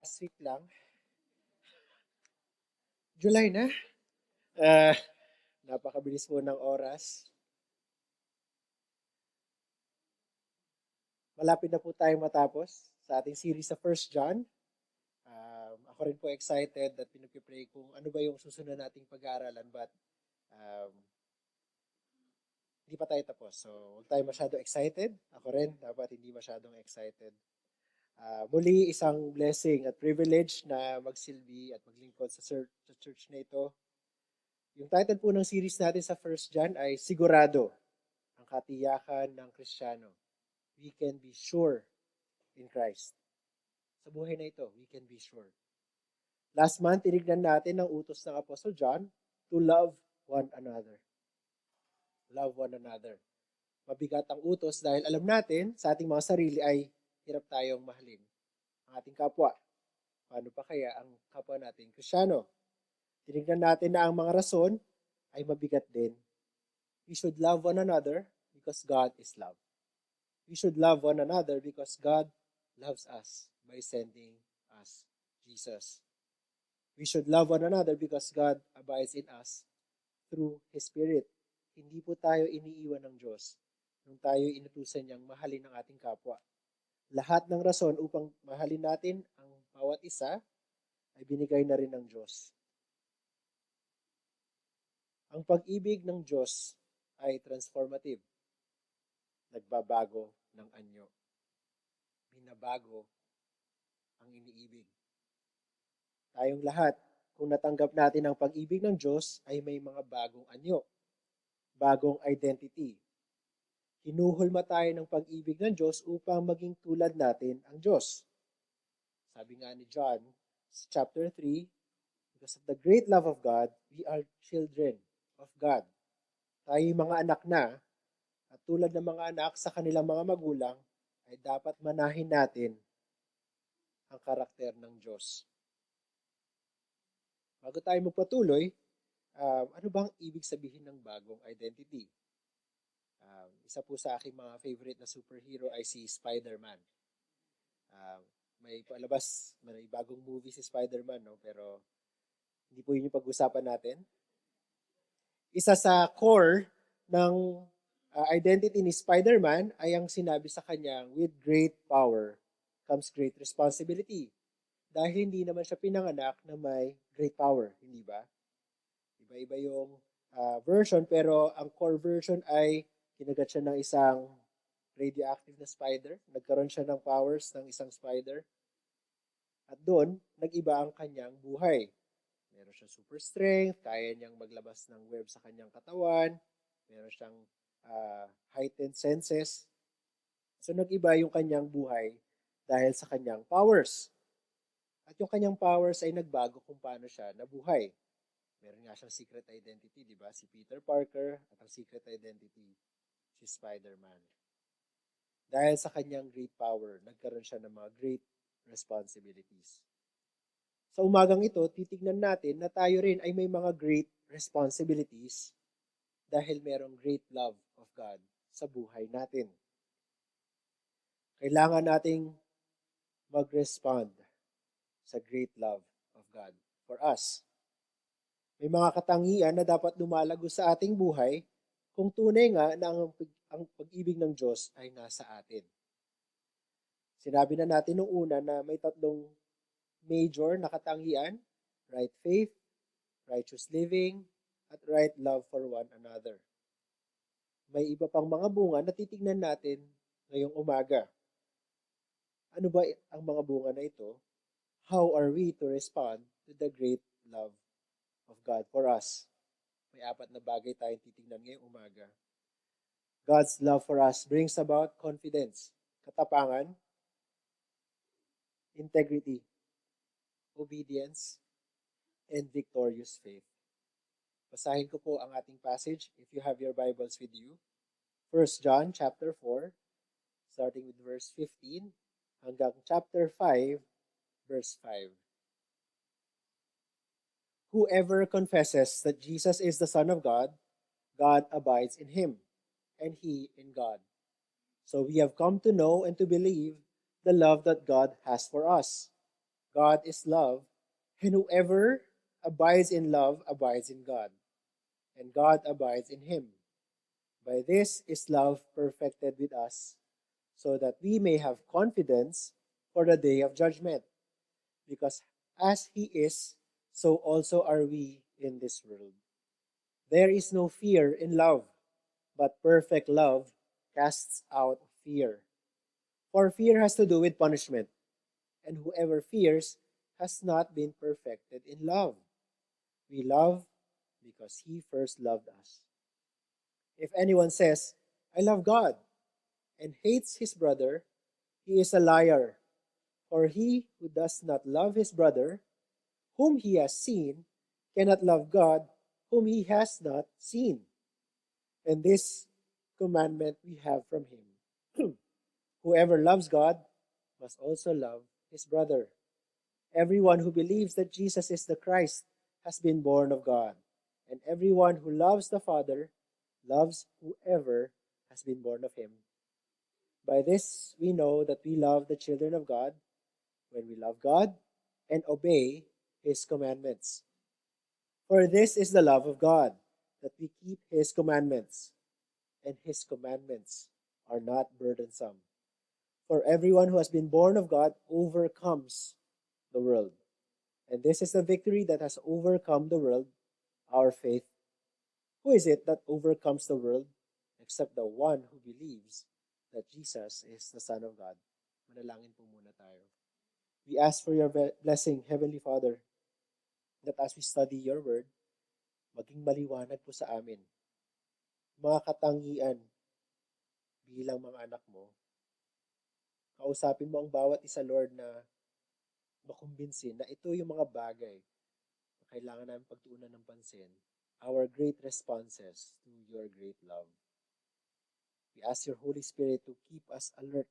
last week lang. July na. Ah, napakabilis po ng oras. Malapit na po tayong matapos sa ating series sa First John. Ako rin po excited at pinag-pray kung ano ba yung susunod nating pag-aaralan, but um, hindi pa tayo tapos. So, huwag tayo masyado excited. Ako rin, dapat hindi masyadong excited. Muli, isang blessing at privilege na magsilbi at maglingkod sa church na ito. Yung title po ng series natin sa First John ay Sigurado, ang katiyakan ng Kristiyano. We can be sure in Christ. Sa buhay na ito, we can be sure. Last month, tinignan natin ang utos ng Apostle John to love one another. Love one another. Mabigat ang utos dahil alam natin sa ating mga sarili ay hirap tayong mahalin ang ating kapwa. Paano pa kaya ang kapwa natin Kristiyano? Tinignan natin na ang mga rason ay mabigat din. We should love one another because God is love. We should love one another because God loves us by sending us Jesus. We should love one another because God abides in us through His Spirit. Hindi po tayo iniiwan ng Diyos nung tayo inutusan niyang mahalin ang ating kapwa. Lahat ng rason upang mahalin natin ang bawat isa ay binigay na rin ng Diyos. Ang pag-ibig ng Diyos ay transformative. Nagbabago ng anyo. Binabago ang iniibig. Tayong lahat, kung natanggap natin ang pag-ibig ng Diyos, ay may mga bagong anyo, bagong identity. Hinuhulma tayo ng pag-ibig ng Diyos upang maging tulad natin ang Diyos. Sabi nga ni John, chapter 3, because of the great love of God, we are children of God. Tayo mga anak na, at tulad ng mga anak sa kanilang mga magulang, ay dapat manahin natin ang karakter ng Diyos. Bago tayo magpatuloy, ano bang ibig sabihin ng bagong identity? Isa po sa aking mga favorite na superhero ay si Spider-Man. May palabas, may bagong movie si Spider-Man, no? Pero hindi po yun yung pag-usapan natin. Isa sa core ng identity ni Spider-Man ay ang sinabi sa kanyang, with great power comes great responsibility. Dahil hindi naman siya pinanganak na may great power, hindi ba? Iba-iba yung version, pero ang core version ay kinagat siya ng isang radioactive na spider. Nagkaroon siya ng powers ng isang spider. At doon, nag-iba ang kanyang buhay. Meron siyang super strength, kaya niyang maglabas ng web sa kanyang katawan, meron siyang heightened senses. So nag-iba yung kanyang buhay dahil sa kanyang powers. At yung kanyang powers ay nagbago kung paano siya nabuhay. Meron nga siyang secret identity, di ba? Si Peter Parker at ang secret identity, si Spider-Man. Dahil sa kanyang great power, nagkaroon siya ng mga great responsibilities. Sa umagang ito, titignan natin na tayo rin ay may mga great responsibilities dahil merong great love of God sa buhay natin. Kailangan nating mag-respond sa great love of God for us. May mga katangian na dapat lumalago sa ating buhay kung tunay nga na ang pag-ibig ng Diyos ay nasa atin. Sinabi na natin nung una na may tatlong major na katangian: right faith, righteous living, at right love for one another. May iba pang mga bunga na titignan natin ngayong umaga. Ano ba ang mga bunga na ito? How are we to respond to the great love of God for us? May apat na bagay tayong titignan ngayong umaga. God's love for us brings about confidence, katapangan, integrity, obedience, and victorious faith. Basahin ko po ang ating passage if you have your Bibles with you. 1 John chapter 4, starting with verse 15 hanggang chapter 5, verse 5. Whoever confesses that Jesus is the Son of God, God abides in him, and he in God. So we have come to know and to believe the love that God has for us. God is love, and whoever abides in love abides in God, and God abides in him. By this is love perfected with us, so that we may have confidence for the day of judgment. Because as he is, so also are we in this world. There is no fear in love, but perfect love casts out fear. For fear has to do with punishment, and whoever fears has not been perfected in love. We love because he first loved us. If anyone says, I love God, and hates his brother, he is a liar. For he who does not love his brother, whom he has seen, cannot love God, whom he has not seen. And this commandment we have from him. Whoever loves God must also love his brother. Everyone who believes that Jesus is the Christ has been born of God. And everyone who loves the Father loves whoever has been born of him. By this we know that we love the children of God when we love God and obey his commandments. For this is the love of God, that we keep his commandments, and his commandments are not burdensome. For everyone who has been born of God overcomes the world. And this is the victory that has overcome the world, our faith. Who is it that overcomes the world except the one who believes that Jesus is the Son of God? Manalangin po muna tayo. We ask for your blessing, Heavenly Father, that as we study your word, maging maliwanag po sa amin mga katangian bilang mga anak mo. Kausapin mo ang bawat isa, Lord, na makumbinsin na ito yung mga bagay na kailangan namin pagtuunan ng pansin. Our great responses to your great love. We ask your Holy Spirit to keep us alert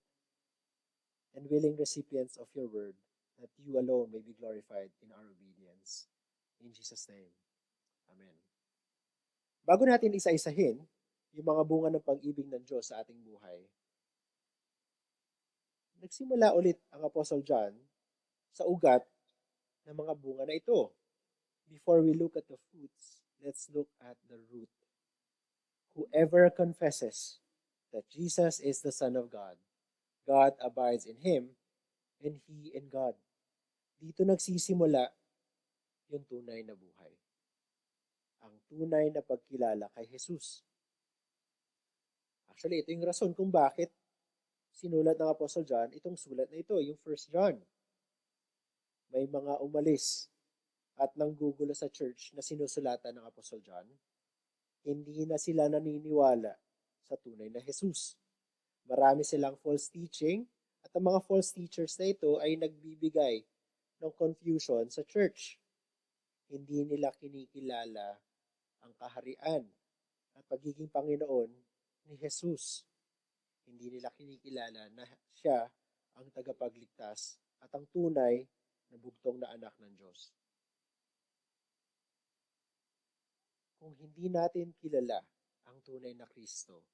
and willing recipients of your word, that you alone may be glorified in our obedience. In Jesus' name, Amen. Bago natin isa-isahin yung mga bunga ng pag-ibig ng Diyos sa ating buhay, nagsimula ulit ang Apostle John sa ugat ng mga bunga na ito. Before we look at the fruits, let's look at the root. Whoever confesses that Jesus is the Son of God, God abides in him, and he in God. Dito nagsisimula yung tunay na buhay. Ang tunay na pagkilala kay Jesus. Actually, ito yung rason kung bakit sinulat ng Apostle John itong sulat na ito, yung 1 John. May mga umalis at nanggugulo sa church na sinusulatan ng Apostle John, hindi na sila naniniwala sa tunay na Jesus. Marami silang false teaching at ang mga false teachers na ito ay nagbibigay ng confusion sa church. Hindi nila kinikilala ang kaharian at pagiging Panginoon ni Jesus. Hindi nila kinikilala na siya ang tagapagligtas at ang tunay na bugtong na anak ng Diyos. Kung hindi natin kilala ang tunay na Kristo,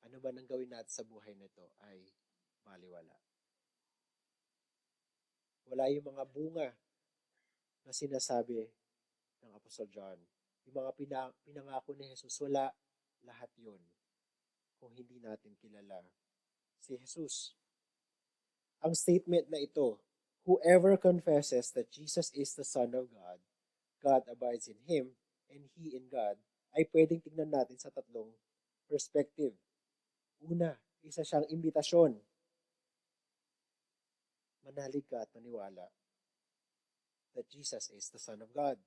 ano ba nang gawin natin sa buhay nito ay baliwala. Wala yung mga bunga na sinasabi ng Apostle John. Yung mga pinangako ni Jesus, wala lahat yun kung hindi natin kilala si Jesus. Ang statement na ito, whoever confesses that Jesus is the Son of God, God abides in him, and he in God, ay pwedeng tignan natin sa tatlong perspective. Una, isa siyang imbitasyon. Manalig ka at maniwala that Jesus is the Son of God.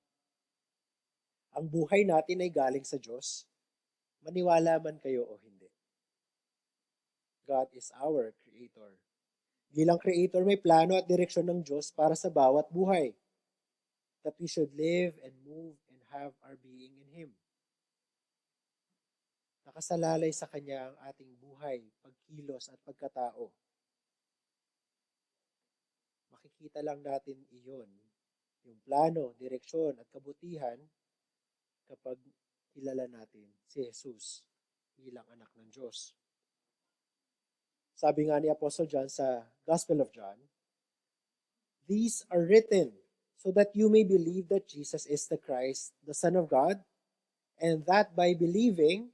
Ang buhay natin ay galing sa Diyos, maniwala man kayo o hindi. God is our Creator. Bilang Creator, may plano at direksyon ng Diyos para sa bawat buhay. That we should live and move and have our being in Him. Nakasalalay sa Kanya ang ating buhay, pagkilos at pagkatao. Makikita lang natin iyon, yung plano, direksyon at kabutihan kapag kilala natin si Jesus bilang anak ng Diyos. Sabi nga ni Apostle John sa Gospel of John, These are written so that you may believe that Jesus is the Christ, the Son of God, and that by believing,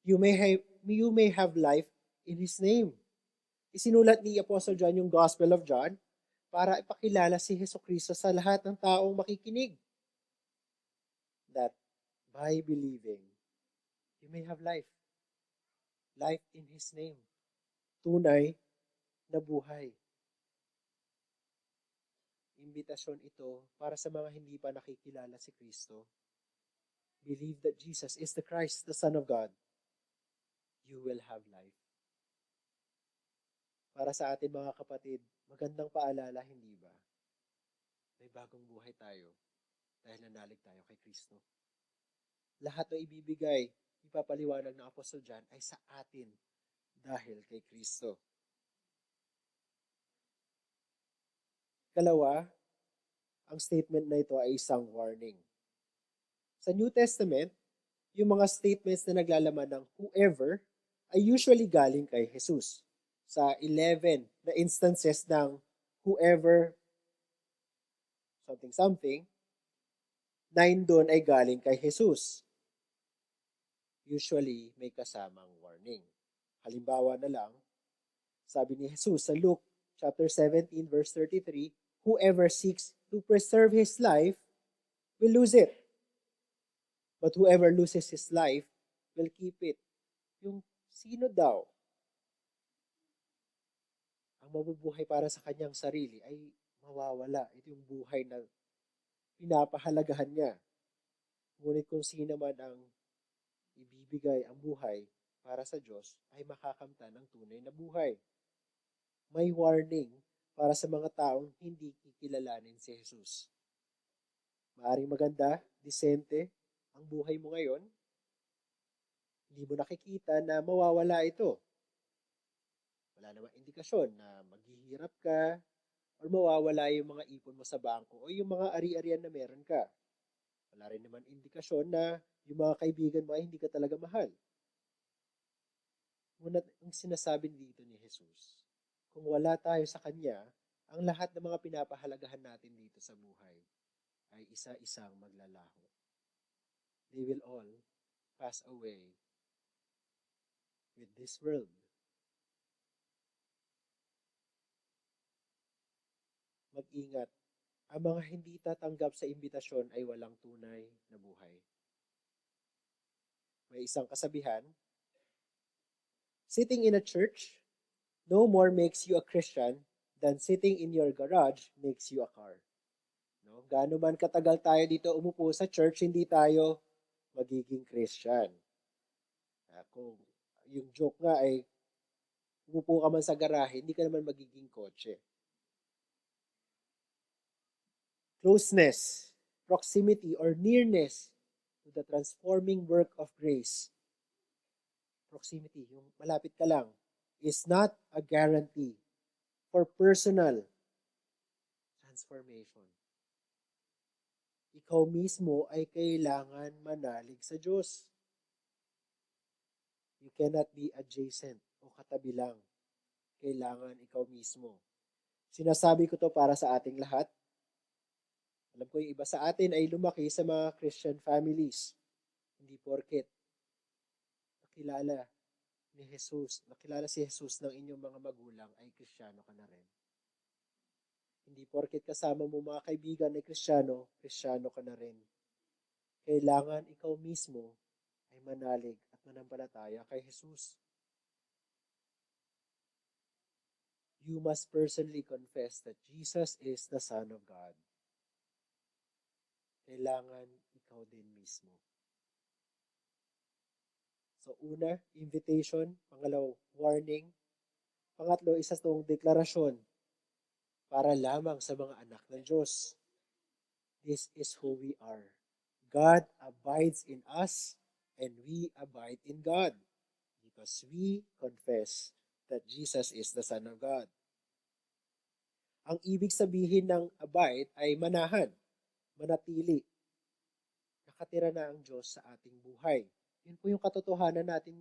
you may have life in His name. Isinulat ni Apostle John yung Gospel of John para ipakilala si Jesucristo sa lahat ng taong makikinig. That by believing, you may have life. Life in His name. Tunay na buhay. Imbitasyon ito para sa mga hindi pa nakikilala si Kristo. Believe that Jesus is the Christ, the Son of God. You will have life. Para sa atin mga kapatid, magandang paalala, hindi ba? May bagong buhay tayo dahil nanalig tayo kay Kristo. Lahat na ibibigay, ipapaliwanag ng Apostol John ay sa atin dahil kay Kristo. Kalawa, ang statement na ito ay isang warning. Sa New Testament, yung mga statements na naglalaman ng whoever ay usually galing kay Jesus. Sa 11 na instances ng whoever something, 9 doon ay galing kay Jesus. Usually, may kasamang warning. Halimbawa na lang, sabi ni Jesus sa Luke chapter 17 verse 33, whoever seeks to preserve his life will lose it. But whoever loses his life will keep it. Yung sino daw ang mabubuhay para sa kanyang sarili ay mawawala. Ito yung buhay na pinapahalagahan niya. Ngunit kung sino man ang ibibigay ang buhay para sa Diyos ay makakamtan ng tunay na buhay. May warning para sa mga taong hindi kikilalanin si Jesus. Maaring maganda, disente, ang buhay mo ngayon, hindi mo nakikita na mawawala ito. Wala namang indikasyon na maghihirap ka or mawawala yung mga ipon mo sa bangko o yung mga ari-arian na meron ka. Wala rin naman indikasyon na yung mga kaibigan mo ay hindi ka talaga mahal. Ngunit ang sinasabi dito ni Jesus, kung wala tayo sa Kanya, ang lahat ng mga pinapahalagahan natin dito sa buhay ay isa-isang maglalaho. They will all pass away with this world. Mag-ingat. Ang mga hindi tatanggap sa imbitasyon ay walang tunay na buhay. May isang kasabihan, sitting in a church no more makes you a Christian than sitting in your garage makes you a car. No? Gaano man katagal tayo dito umupo sa church, hindi tayo magiging Christian. Kung yung joke nga ay umupo ka man sa garahe, hindi ka naman magiging kotse. Closeness, proximity, or nearness to the transforming work of grace. Proximity, yung malapit ka lang, is not a guarantee for personal transformation. Ikaw mismo ay kailangan manalig sa Diyos. You cannot be adjacent o katabi lang. Kailangan ikaw mismo. Sinasabi ko to para sa ating lahat. Alam ko yung iba sa atin ay lumaki sa mga Christian families. Hindi porket nakilala ni Jesus, nakilala si Jesus ng inyong mga magulang ay Kristiyano ka na rin. Hindi porket kasama mo mga kaibigan ay Kristiyano, Kristiyano ka na rin. Kailangan ikaw mismo ay manalig at manampalataya kay Jesus. You must personally confess that Jesus is the Son of God. Kailangan ikaw din mismo. So, una, invitation. Pangalaw, warning. Pangatlo, isa itong deklarasyon para lamang sa mga anak ng Diyos. This is who we are. God abides in us and we abide in God because we confess that Jesus is the Son of God. Ang ibig sabihin ng abide ay manahan, manatili. Nakatira na ang Diyos sa ating buhay. Yun po yung katotohanan natin.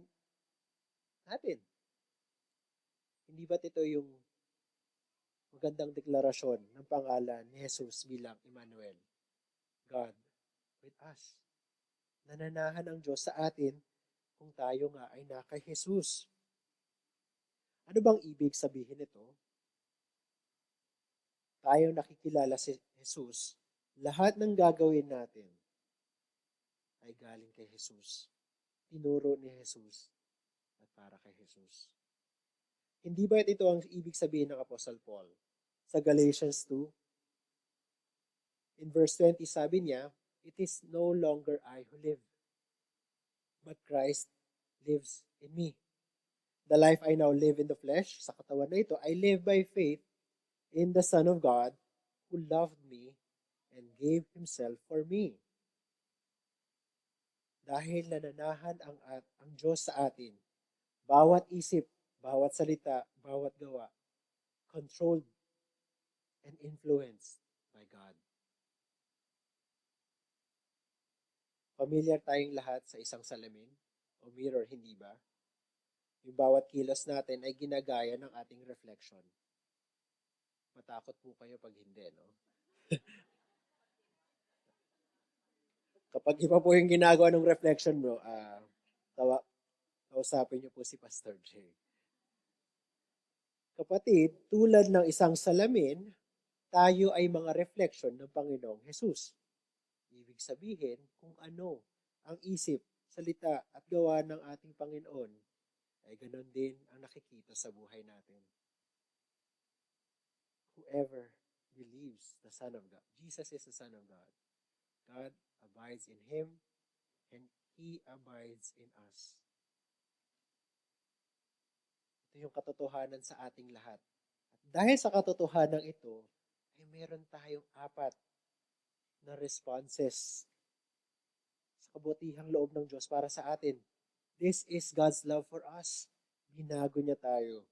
Hindi ba't ito yung magandang deklarasyon ng pangalan ni Jesus bilang Emmanuel, God with us. Nananahan ang Diyos sa atin kung tayo nga ay nakay Jesus. Ano bang ibig sabihin nito? Tayo nakikilala si Jesus, lahat ng gagawin natin ay galing kay Jesus. Tinuro ni Jesus at para kay Jesus. Hindi ba ito ang ibig sabihin ng Apostle Paul? Sa Galatians 2, in verse 20, sabi niya, it is no longer I who live, but Christ lives in me. The life I now live in the flesh, sa katawan na ito, I live by faith in the Son of God who loved me and gave Himself for me. Dahil nananahan ang Diyos sa atin, bawat isip, bawat salita, bawat gawa, controlled and influenced by God. Familiar tayong lahat sa isang salamin o mirror, hindi ba? Yung bawat kilos natin ay ginagaya ng ating reflection. Matakot po kayo pag hindi, no? Kapag iba po yung ginagawa ng reflection mo, kausapin niyo po si Pastor Jay. Kapatid, tulad ng isang salamin, tayo ay mga reflection ng Panginoong Jesus. Ibig sabihin, kung ano ang isip, salita at gawa ng ating Panginoon, ay ganon din ang nakikita sa buhay natin. Whoever believes the Son of God, Jesus is the Son of God. God abides in Him and He abides in us. Ito yung katotohanan sa ating lahat. At dahil sa katotohanan ito, ay meron tayong 4 na responses sa kabutihang loob ng Diyos para sa atin. This is God's love for us. Binago niya tayo.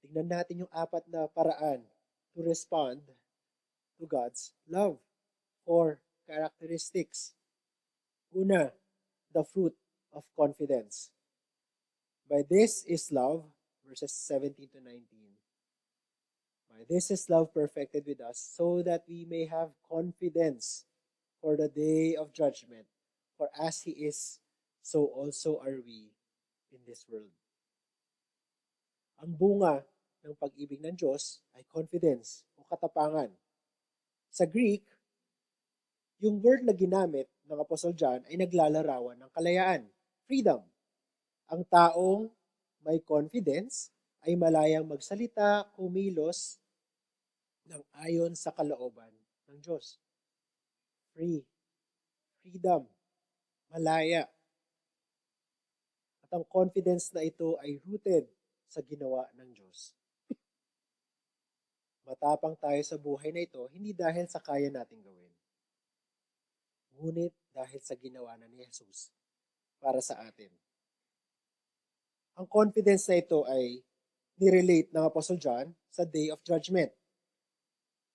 Tingnan natin yung 4 na paraan to respond to God's love. 4 characteristics. Una, the fruit of confidence. By this is love, verses 17 to 19. By this is love perfected with us, so that we may have confidence for the day of judgment. For as He is, so also are we in this world. Ang bunga ng pag-ibig ng Diyos ay confidence o katapangan. Sa Greek, yung word na ginamit ng Apostle John ay naglalarawan ng kalayaan, freedom. Ang taong may confidence ay malayang magsalita, kumilos ng ayon sa kalooban ng Diyos. Freedom, malaya. At ang confidence na ito ay rooted sa ginawa ng Diyos. Matapang tayo sa buhay na ito, hindi dahil sa kaya nating gawin, ngunit dahil sa ginawa na ni Jesus para sa atin. Ang confidence na ito ay nirelate ng Apostle John sa Day of Judgment,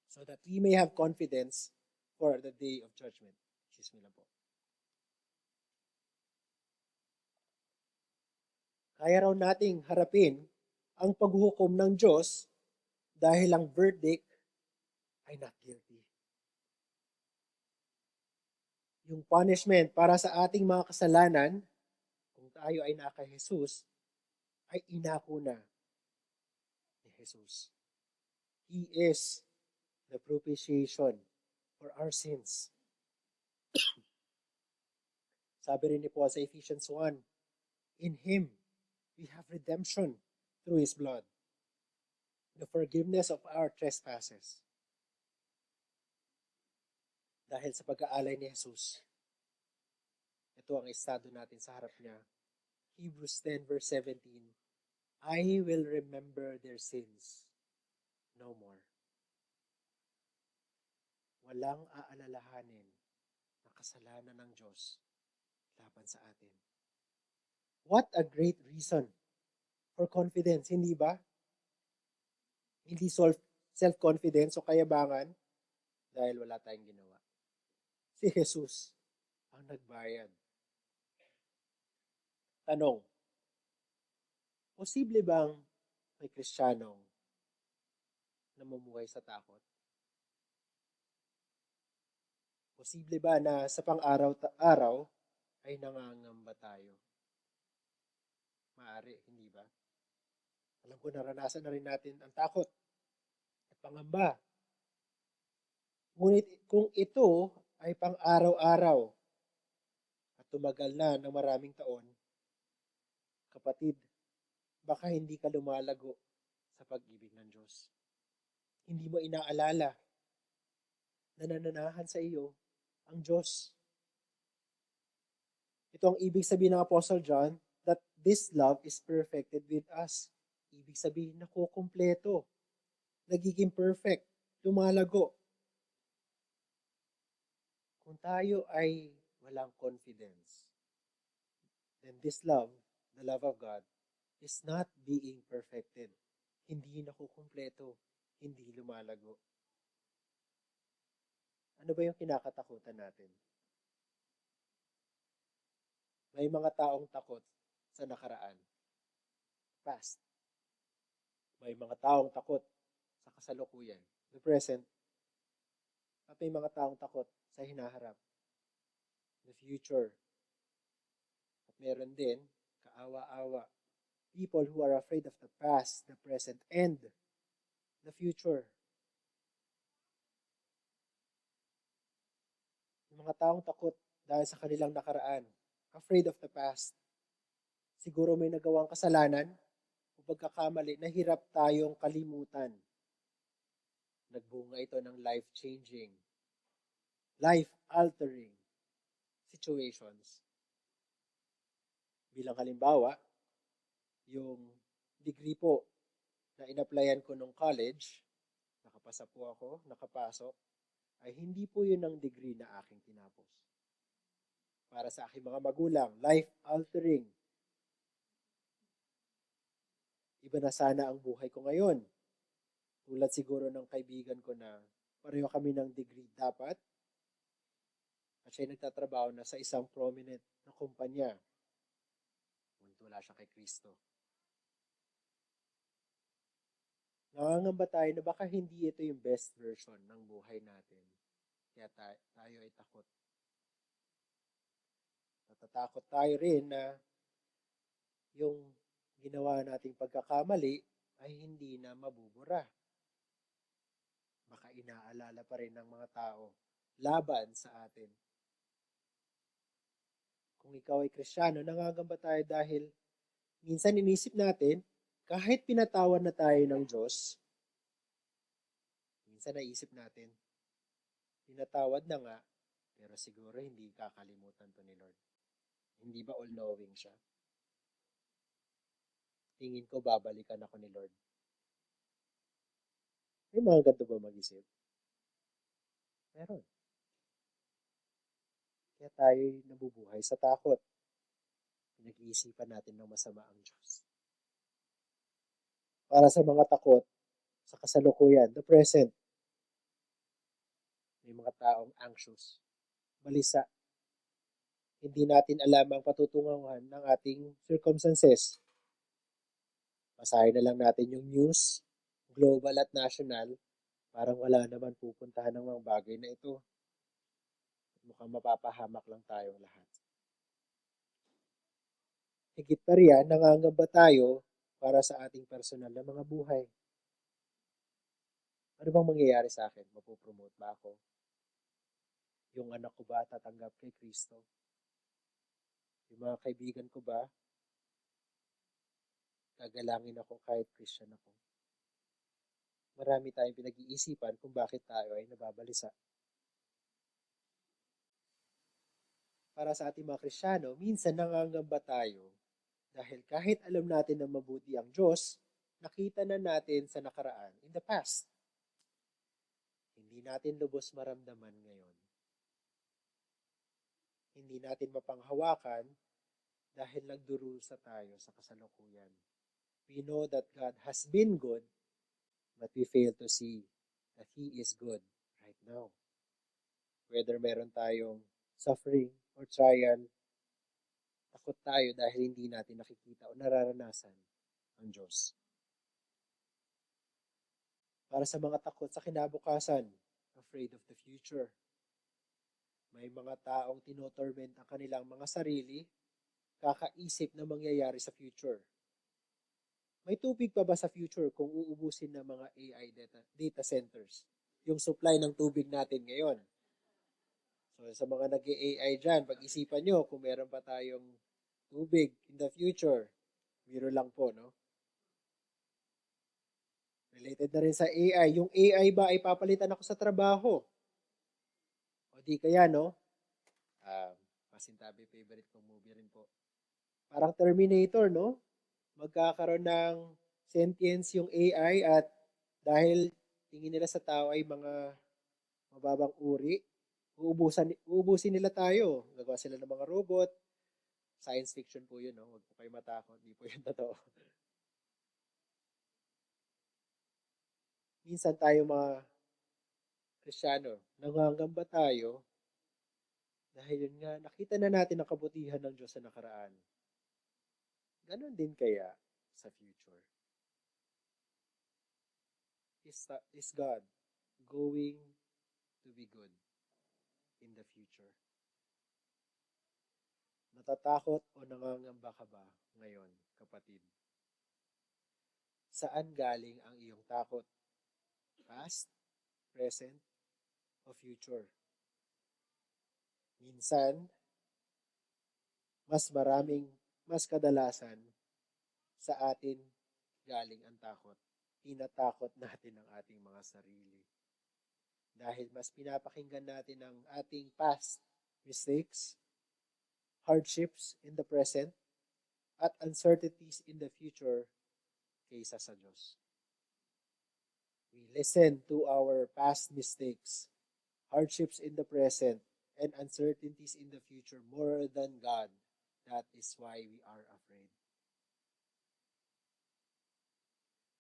so that we may have confidence for the Day of Judgment. Excuse me lang po. Kaya raw nating harapin ang paghuhukom ng Diyos dahil ang verdict ay not guilty. Yung punishment para sa ating mga kasalanan, kung tayo ay nakay Jesus, ay inako na ni Jesus. He is the propitiation for our sins. Sabi rin ni Paul sa Ephesians 1, in Him we have redemption through His blood, the forgiveness of our trespasses. Dahil sa pag-aalay ni Jesus, ito ang estado natin sa harap niya. Hebrews 10 verse 17, I will remember their sins no more. Walang aalalahanin na kasalanan ng Diyos laban sa atin. What a great reason for confidence, hindi ba? Hindi self-confidence o kayabangan dahil wala tayong ginawa. Si Jesus ang nagbayad. Tanong, posible bang may Kristiyanong namumuhay sa takot? Posible ba na sa pang-araw-araw ay nangangamba tayo? Maaari, hindi ba? Alam ko naranasan na rin natin ang takot at pangamba. Ngunit kung ito ay pang-araw-araw at tumagal na ng maraming taon, kapatid, baka hindi ka lumalago sa pag-ibig ng Diyos. Hindi mo inaalala na nananahan sa iyo ang Diyos. Ito ang ibig sabihin ng Apostle John, that this love is perfected with us. Ibig sabihin na kukumpleto, nagiging perfect, lumalago. Kung tayo ay walang confidence, then this love, the love of God, is not being perfected. Hindi nakukumpleto, hindi lumalago. Ano ba yung kinakatakutan natin? May mga taong takot sa nakaraan, past. May mga taong takot sa kasalukuyan, the present. At may mga taong takot sa hinaharap, the future. At meron din, kaawa-awa, people who are afraid of the past, the present, and the future. Yung mga taong takot dahil sa kanilang nakaraan, afraid of the past. Siguro may nagawang kasalanan o pagkakamali na hirap tayong kalimutan. Nagbunga ito ng life-changing, life-altering situations. Bilang halimbawa, yung degree po na in-applyan ko nung college, nakapasa po ako, nakapasok, ay hindi po yun ang degree na aking tinapos. Para sa aking mga magulang, life-altering. Iba na sana ang buhay ko ngayon. Tulad siguro ng kaibigan ko na pareho kami ng degree dapat at siya nagtatrabaho na sa isang prominent na kumpanya. Ngunit wala siya kay Kristo. Nangangamba tayo na baka hindi ito yung best version ng buhay natin. Kaya tayo ay takot. Natatakot tayo rin na yung ginawa nating pagkakamali ay hindi na mabubura. Baka inaalala pa rin ng mga tao laban sa atin. Kung ikaw ay Kristiyano, nangangamba tayo dahil minsan inisip natin, kahit pinatawan na tayo ng Diyos, minsan naisip natin, pinatawad na nga, pero siguro hindi kakalimutan to ni Lord. Hindi ba all-knowing siya? Tingin ko babalikan ako ni Lord. May mga ganito ba mag-isip? Meron. Kaya tayo nabubuhay sa takot. Pinag-iisipan natin ng masama ang Diyos. Para sa mga takot, sa kasalukuyan, the present, may mga taong anxious, balisa. Hindi natin alam ang patutunguhan ng ating circumstances. Basahin na lang natin yung news, global at national, parang wala naman pupuntahan ng mga bagay na ito. Mukhang mapapahamak lang tayong lahat. Higit pa riyan, nangangamba tayo para sa ating personal na mga buhay. Ano bang mangyayari sa akin? Mapopromote ba ako? Yung anak ko ba tatanggap kay Kristo? Yung mga kaibigan ko ba, gagalangin ako kahit Christian ako? Marami tayong pinag-iisipan kung bakit tayo ay nababalisa. Para sa ating mga Kristiyano, minsan nangangamba tayo dahil kahit alam natin na mabuti ang Diyos, nakita na natin sa nakaraan, in the past. Hindi natin lubos maramdaman ngayon. Hindi natin mapanghawakan dahil nagdurusa tayo sa kasalukuyan. We know that God has been good, but we fail to see that He is good right now. Whether meron tayong suffering or trial, takot tayo dahil hindi natin nakikita o nararanasan ang Diyos. Para sa mga takot sa kinabukasan, afraid of the future. May mga taong tinotorment ang kanilang mga sarili, kakaisip na mangyayari sa future. May tubig pa ba sa future kung uubusin ng mga AI data centers? Yung supply ng tubig natin ngayon. So sa mga nag-AI dyan, pag-isipan nyo kung meron pa tayong tubig in the future. Biro lang po, no? Related na rin sa AI. Yung AI ba ay papalitan ako sa trabaho? O di kaya, no? Masintabi, favorite kong movie rin po. Parang Terminator, no? Magkakaroon ng sentience yung AI at dahil tingin nila sa tao ay mga mababang uri, uubusin nila tayo. Gagawa sila ng mga robot. Science fiction po yun, no? Huwag po kayo matakot. Hindi po yun totoo. Minsan tayo mga Kristiyano, nangangamba tayo dahil yun nga, nakita na natin ang kabutihan ng Diyos sa nakaraan. Ganon din kaya sa future. Is God going to be good in the future? Natatakot o nangangamba ka ba ngayon, kapatid? Saan galing ang iyong takot? Past, present, o future? Minsan, mas kadalasan sa atin galing ang takot. Tinatakot natin ang ating mga sarili. Dahil mas pinapakinggan natin ang ating past mistakes, hardships in the present, at uncertainties in the future kaysa sa Diyos. We listen to our past mistakes, hardships in the present, and uncertainties in the future more than God. That is why we are afraid.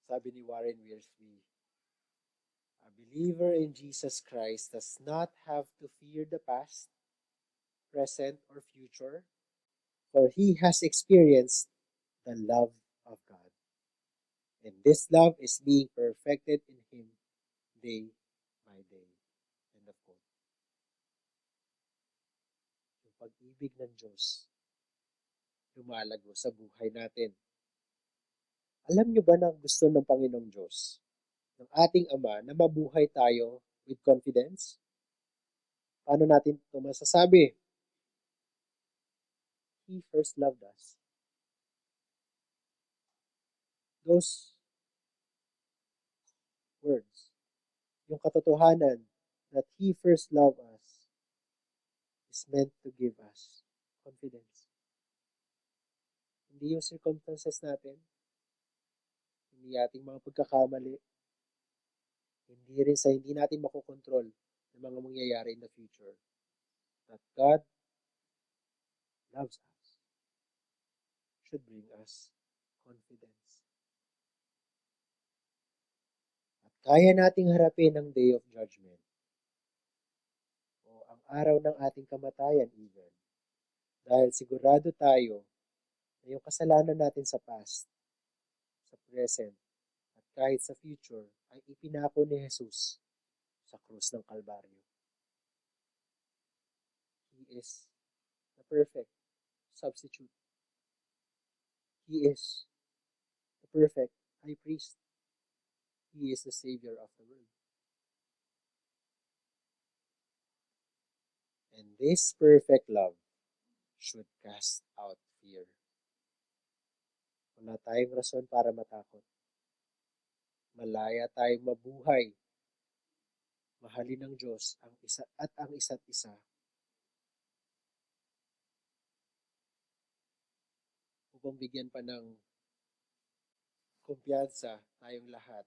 Sabi ni Warren Wiersbe, a believer in Jesus Christ does not have to fear the past, present, or future, for he has experienced the love of God. And this love is being perfected in him day by day. End of quote. Yung pag-ibig ng Diyos lumalago sa buhay natin. Alam niyo ba na gusto ng Panginoong Diyos, ng ating Ama, na mabuhay tayo with confidence? Paano natin ito masasabi? He first loved us. Those words, yung katotohanan that He first loved us is meant to give us confidence. Hindi yung circumstances natin, hindi ating mga pagkakamali, hindi natin makokontrol ng mga mangyayari in the future. That God loves us should bring us confidence. At kaya nating harapin ang day of judgment o ang araw ng ating kamatayan even dahil sigurado tayo na yung kasalanan natin sa past, sa present, at kahit sa future ay ipinako ni Jesus sa krus ng Kalbaryo. He is the perfect substitute. He is the perfect high priest. He is the Savior of the world. And this perfect love should cast out fear. Wala tayong rason para matakot. Malaya tayong mabuhay. Mahalin ng Diyos ang isa't isa. Upang bigyan pa ng kumpiyansa tayong lahat.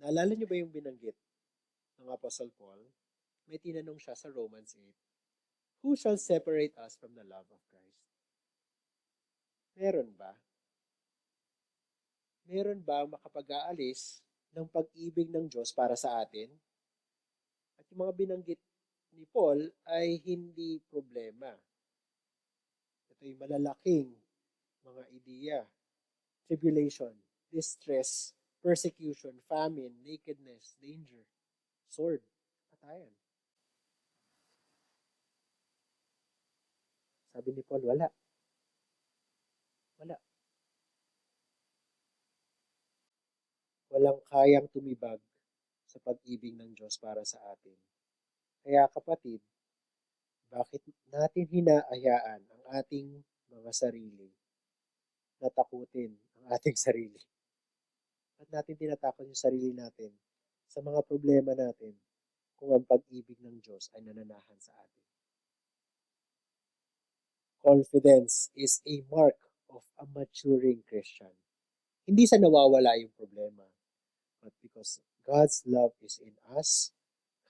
Naalala niyo ba yung binanggit ng Apostle Paul? May tinanong siya sa Romans 8. Who shall separate us from the love of Christ? Meron ba? Meron ba makapag-aalis ng pag-ibig ng Diyos para sa atin? At yung mga binanggit ni Paul ay hindi problema. Ito'y malalaking mga ideya. Tribulation, distress, persecution, famine, nakedness, danger, sword, patayan. Sabi ni Paul, wala. Wala. Walang kayang tumibag sa pag-ibig ng Diyos para sa atin. Kaya kapatid, bakit natin hinahayaan ang ating mga sarili na takutin ang ating sarili? Ba't natin tinatakot yung sarili natin sa mga problema natin kung ang pag-ibig ng Diyos ay nananahan sa atin? Confidence is a mark of a maturing Christian. Hindi sa nawawala yung problema, but because God's love is in us,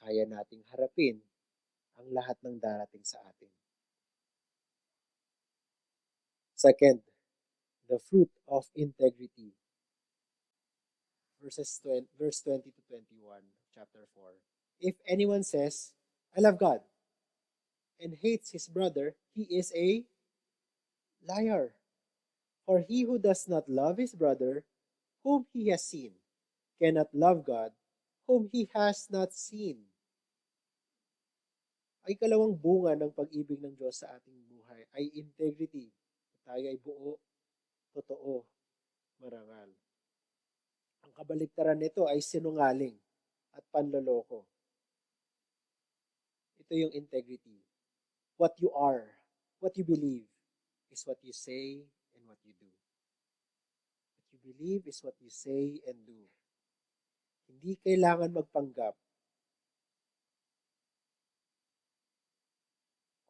kaya nating harapin ang lahat ng darating sa atin. Second, the fruit of integrity. Verse 20 to 21, chapter 4. If anyone says, I love God, and hates his brother, he is a liar. For he who does not love his brother, whom he has seen, cannot love God, whom he has not seen. Ay kalawang bunga ng pag-ibig ng Diyos sa ating buhay ay integrity. Tayo ay buo, totoo, marangal. Ang kabaligtaran nito ay sinungaling at panloloko. Ito yung integrity. What you are, what you believe, is what you say and what you do. What you believe is what you say and do. Hindi kailangan magpanggap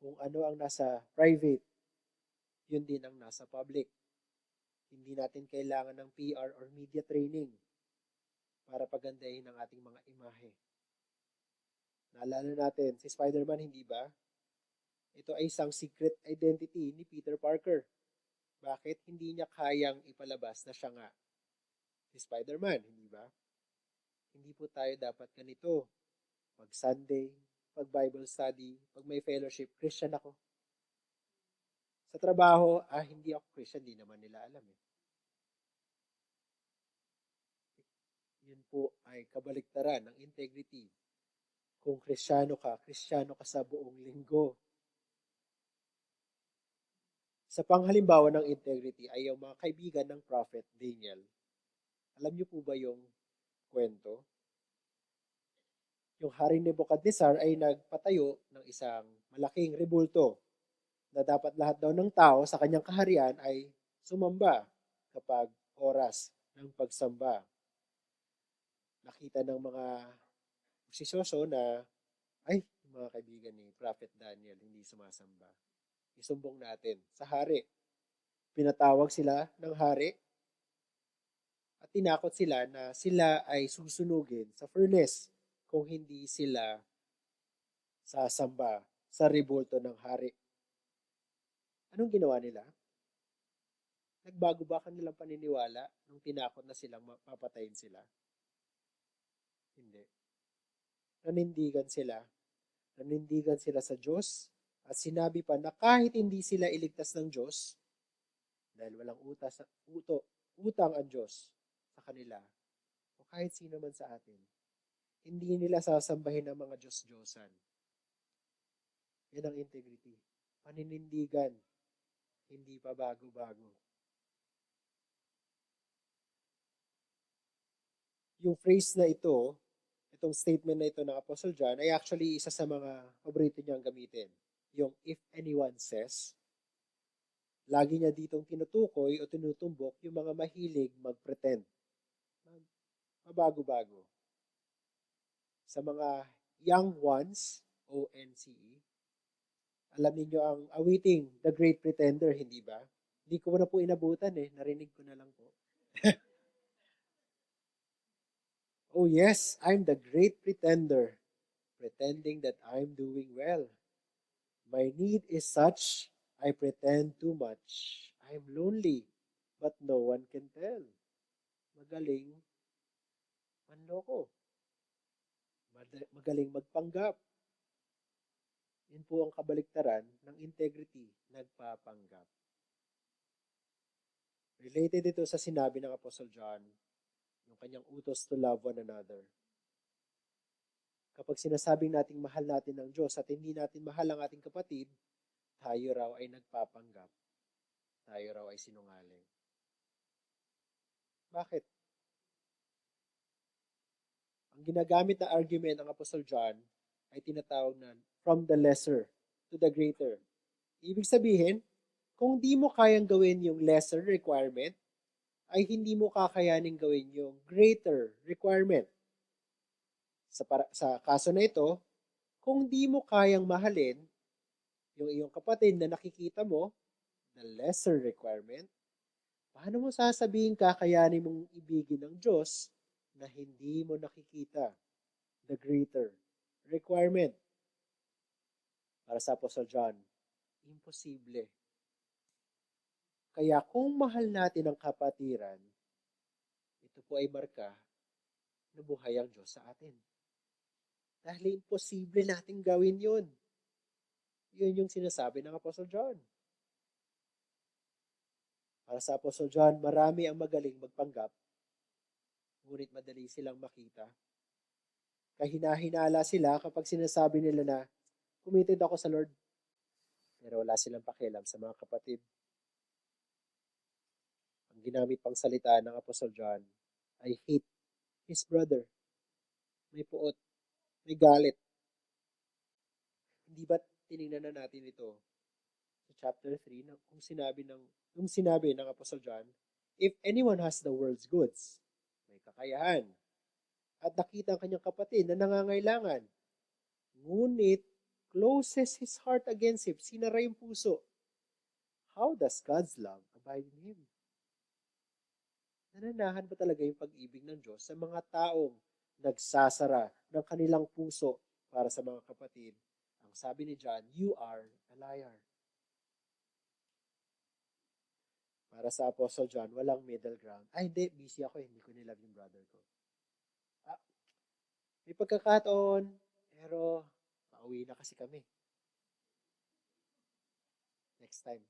kung ano ang nasa private, yun din ang nasa public. Hindi natin kailangan ng PR or media training para pagandahin ang ating mga imahe. Naalala natin, si Spider-Man, hindi ba? Ito ay isang secret identity ni Peter Parker. Bakit hindi niya kayang ipalabas na siya nga si Spider-Man, hindi ba? Hindi po tayo dapat ganito. Pag Sunday, pag Bible study, pag may fellowship, Christian ako. Sa trabaho, hindi ako Christian, di naman nila alam eh. Yun po ay kabaliktaran ng integrity. Kung Kristiyano ka sa buong linggo. Sa panghalimbawa ng integrity ay yung mga kaibigan ng Prophet Daniel. Alam niyo po ba yung kwento? Yung Haring Nebukadnezar ay nagpatayo ng isang malaking rebulto na dapat lahat daw ng tao sa kanyang kaharian ay sumamba kapag oras ng pagsamba. Nakita ng mga usisyoso na mga kaibigan ni Prophet Daniel hindi sumasamba. Isumbong natin sa hari. Pinatawag sila ng hari at tinakot sila na sila ay susunugin sa furnace kung hindi sila sasamba sa rebulto ng hari. Anong ginawa nila? Nagbago ba kanilang paniniwala nung tinakot na silang mapatayin sila? Hindi. Nanindigan sila. Nanindigan sila sa Diyos at sinabi pa na kahit hindi sila iligtas ng Diyos, dahil walang utang ang Diyos sa kanila, o kahit sino man sa atin, hindi nila sasambahin ang mga Diyos-Diyosan. Yan ang integrity. Paninindigan, hindi pa bago-bago. Yung phrase na ito, itong statement na ito ng Apostle John, ay actually isa sa mga paborito niyang gamitin. Yung if anyone says, lagi niya ditong tinutukoy o tinutumbok yung mga mahilig mag-pretend. Mabago-bago. Sa mga young ones, ONCE, alam niyo ang awiting The Great Pretender, hindi ba? Hindi ko na po inabutan narinig ko na lang po. Oh yes, I'm the great pretender, pretending that I'm doing well. My need is such, I pretend too much. I'm lonely, but no one can tell. Magaling manloko. Magaling magpanggap. Yun po ang kabaliktaran ng integrity, nagpapanggap. Related ito sa sinabi ng Apostle John yung kanyang utos to love one another. Kapag sinasabing nating mahal natin ang Diyos at hindi natin mahal ang ating kapatid, tayo raw ay nagpapanggap. Tayo raw ay sinungaling. Bakit? Ang ginagamit na argument ng Apostle John ay tinatawag na from the lesser to the greater. Ibig sabihin, kung di mo kayang gawin yung lesser requirement, ay hindi mo kakayanin gawin yung greater requirement. Sa kaso na ito, kung di mo kayang mahalin yung iyong kapatid na nakikita mo, the lesser requirement, paano mo sasabihin kakayanin mong ibigin ng Diyos na hindi mo nakikita the greater requirement? Para sa Apostle John, imposible. Kaya kung mahal natin ang kapatiran, ito po ay marka na buhay ang Diyos sa atin. Dahil imposible natin gawin yun. Yun yung sinasabi ng Apostle John. Para sa Apostle John, marami ang magaling magpanggap, ngunit madali silang makita. Kahina-hinala sila kapag sinasabi nila na, committed ako sa Lord, pero wala silang pakialam sa mga kapatid. Ang ginamit pang salita ng Apostle John ay hate his brother. May puot, may galit. Hindi ba tinignan na natin ito sa chapter 3 kung sinabi ng Apostle John, if anyone has the world's goods, may kakayahan, at nakita ang kanyang kapatid na nangangailangan, ngunit closes his heart against him, sinara yung puso, how does God's love abide in him? Nananahan ba talaga yung pag-ibig ng Diyos sa mga taong nagsasara ng kanilang puso para sa mga kapatid? Ang sabi ni John, you are a liar. Para sa Apostle John, walang middle ground. Ay, hindi, busy ako, hindi ko nilove yung brother ko. May pagkakataon, pero pauwi na kasi kami. Next time.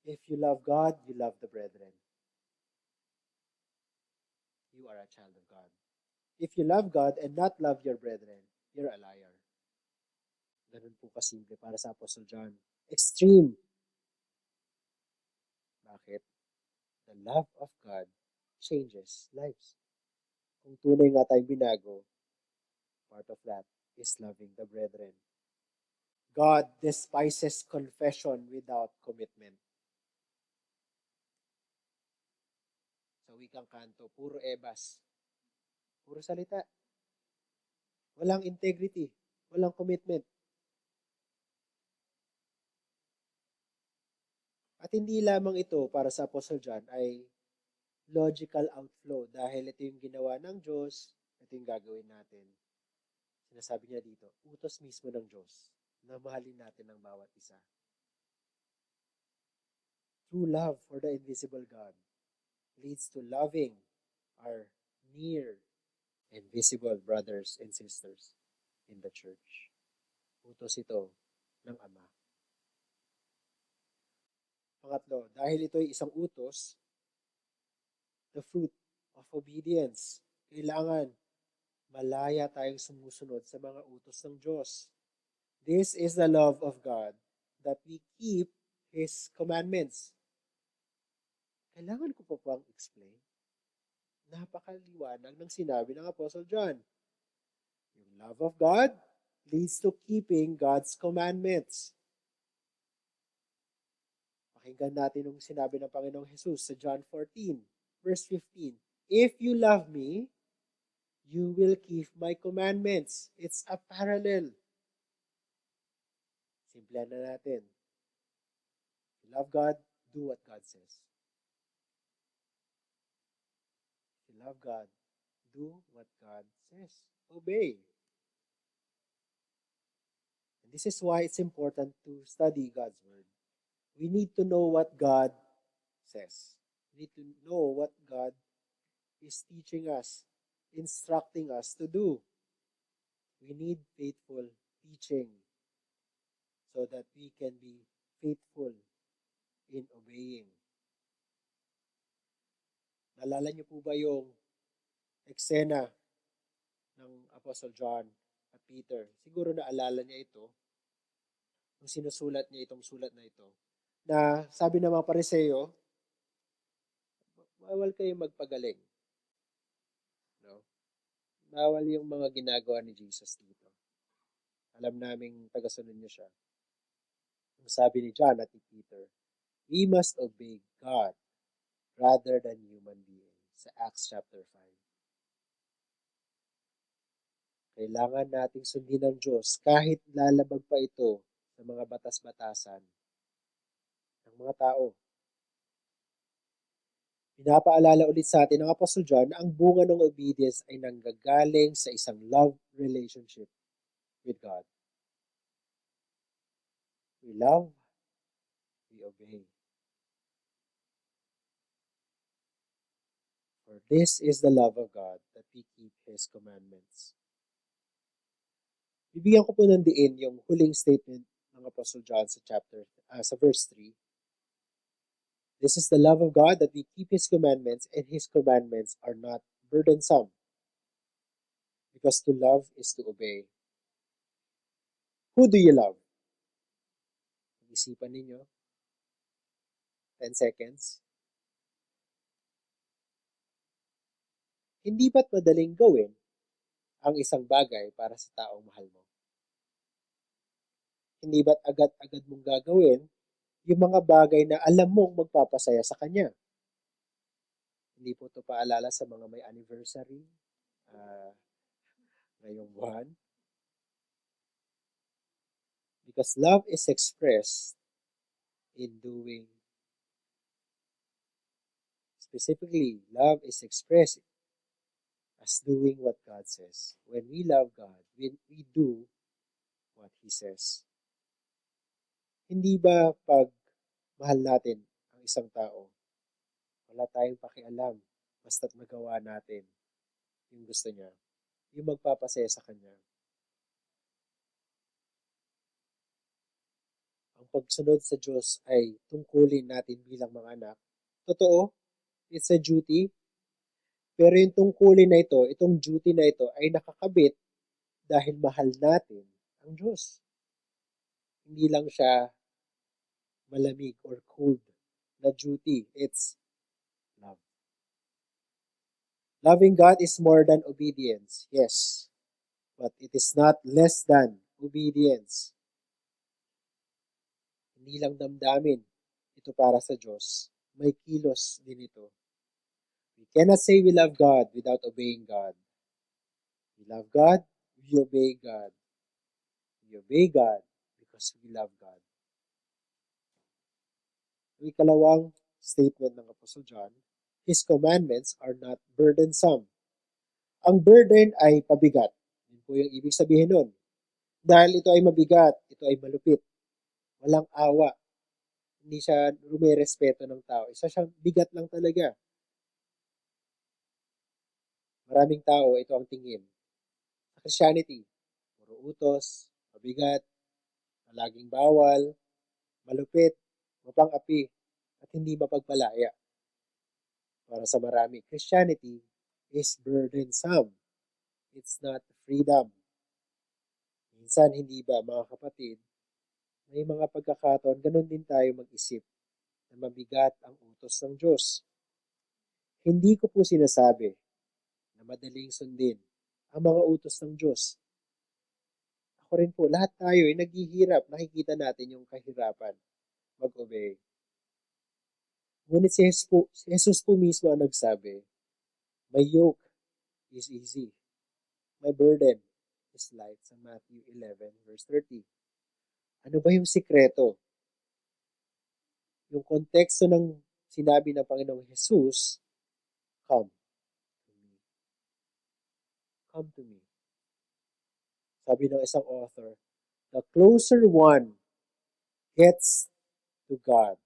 If you love God, you love the brethren. You are a child of God. If you love God and not love your brethren, you're a liar. Ganun po kasimple para sa Apostle John. Extreme. Bakit? The love of God changes lives. Kung tunay nga tayong binago, part of that is loving the brethren. God despises confession without commitment. Sa wikang kanto, puro ebas. Puro salita. Walang integrity. Walang commitment. At hindi lamang ito para sa Apostle John ay logical outflow dahil ito yung ginawa ng Diyos, ito yung gagawin natin. Sinasabi niya dito, utos mismo ng Diyos na mahalin natin ang bawat isa. True love for the invisible God leads to loving our near and visible brothers and sisters in the church. Utos ito ng Ama. Pangatlo, dahil ito ay isang utos, the fruit of obedience, kailangan malaya tayong sumusunod sa mga utos ng Diyos. This is the love of God, that we keep His commandments. Kailangan ko pa pang explain? Napakaliwanag ng sinabi ng Apostle John. Yung love of God leads to keeping God's commandments. Pakinggan natin yung sinabi ng Panginoong Jesus sa John 14, verse 15. If you love me, you will keep my commandments. It's a parallel. Simplihan na natin. If you love God, do what God says. If you love God, do what God says. Obey. And this is why it's important to study God's Word. We need to know what God says. We need to know what God is teaching us, instructing us to do. We need faithful teaching so that we can be faithful in obeying. Naalala niyo po ba yung eksena ng Apostle John at Peter? Siguro naalala niya ito nung sinusulat niya itong sulat na ito. Na sabi ng mga Pariseo, bawal kayo magpagaling. No? Bawal yung mga ginagawa ni Jesus dito. Alam naming tagasunod niya siya. Ang sabi ni John at ni Peter, we must obey God rather than human beings. Sa Acts chapter 5. Kailangan nating sundin ng Diyos kahit lalabag pa ito sa mga batas-batasan ng mga tao. Pinapaalala ulit sa atin ng Apostle John na ang bunga ng obedience ay nanggagaling sa isang love relationship with God. We love, we obey. For this is the love of God, that we keep His commandments. Bibigyan ko po ng diin yung huling statement ng Apostle John sa verse 3. This is the love of God, that we keep His commandments, and His commandments are not burdensome. Because to love is to obey. Who do you love? Isipan ninyo. 10 seconds. Hindi ba't madaling gawin ang isang bagay para sa taong mahal mo? Hindi ba't agad-agad mong gagawin yung mga bagay na alam mong magpapasaya sa kanya? Hindi po ito paalala sa mga may anniversary ngayong buwan. Because love is expressed in doing. Specifically, love is expressed as doing what God says. When we love God, we do what He says. Hindi ba pag mahal natin ang isang tao, wala tayong pakialam, basta't magawa natin yung gusto niya, yung magpapasaya sa kanya. Ang pagsunod sa Diyos ay tungkulin natin bilang mga anak. Totoo, it's a duty. Pero yung tungkulin na ito, itong duty na ito ay nakakabit dahil mahal natin ang Diyos. Hindi lang siya malamig or cold na duty. It's love. Loving God is more than obedience, yes. But it is not less than obedience. Hindi lang damdamin ito para sa Diyos. May kilos din ito. We cannot say we love God without obeying God. We love God, we obey God. We obey God because we love God. Ang ikalawang statement ng Apostle John, His commandments are not burdensome. Ang burden ay pabigat. Yun po yung ibig sabihin nun. Dahil ito ay mabigat, ito ay malupit. Walang awa. Hindi siya rumerespeto ng tao. Isa siyang bigat lang talaga. Maraming tao, ito ang tingin. Sa Christianity, puro utos, mabigat, laging bawal, malupit, mapang-api, at hindi mapagpalaya. Para sa marami, Christianity is burdensome. It's not freedom. Minsan, hindi ba, mga kapatid, may mga pagkakataon, ganun din tayo mag-isip na mabigat ang utos ng Diyos. Hindi ko po sinasabi na madaling sundin ang mga utos ng Diyos. Ako rin po, lahat tayo ay naghihirap. Nakikita natin yung kahirapan mag-obey. Ngunit si Jesus po mismo ang nagsabi, my yoke is easy. My burden is light. Sa Matthew 11, verse 30. Ano ba yung sikreto? Yung konteksto ng sinabi ng Panginoong Jesus, come to me. Come to me. Sabi ng isang author, the closer one gets to God,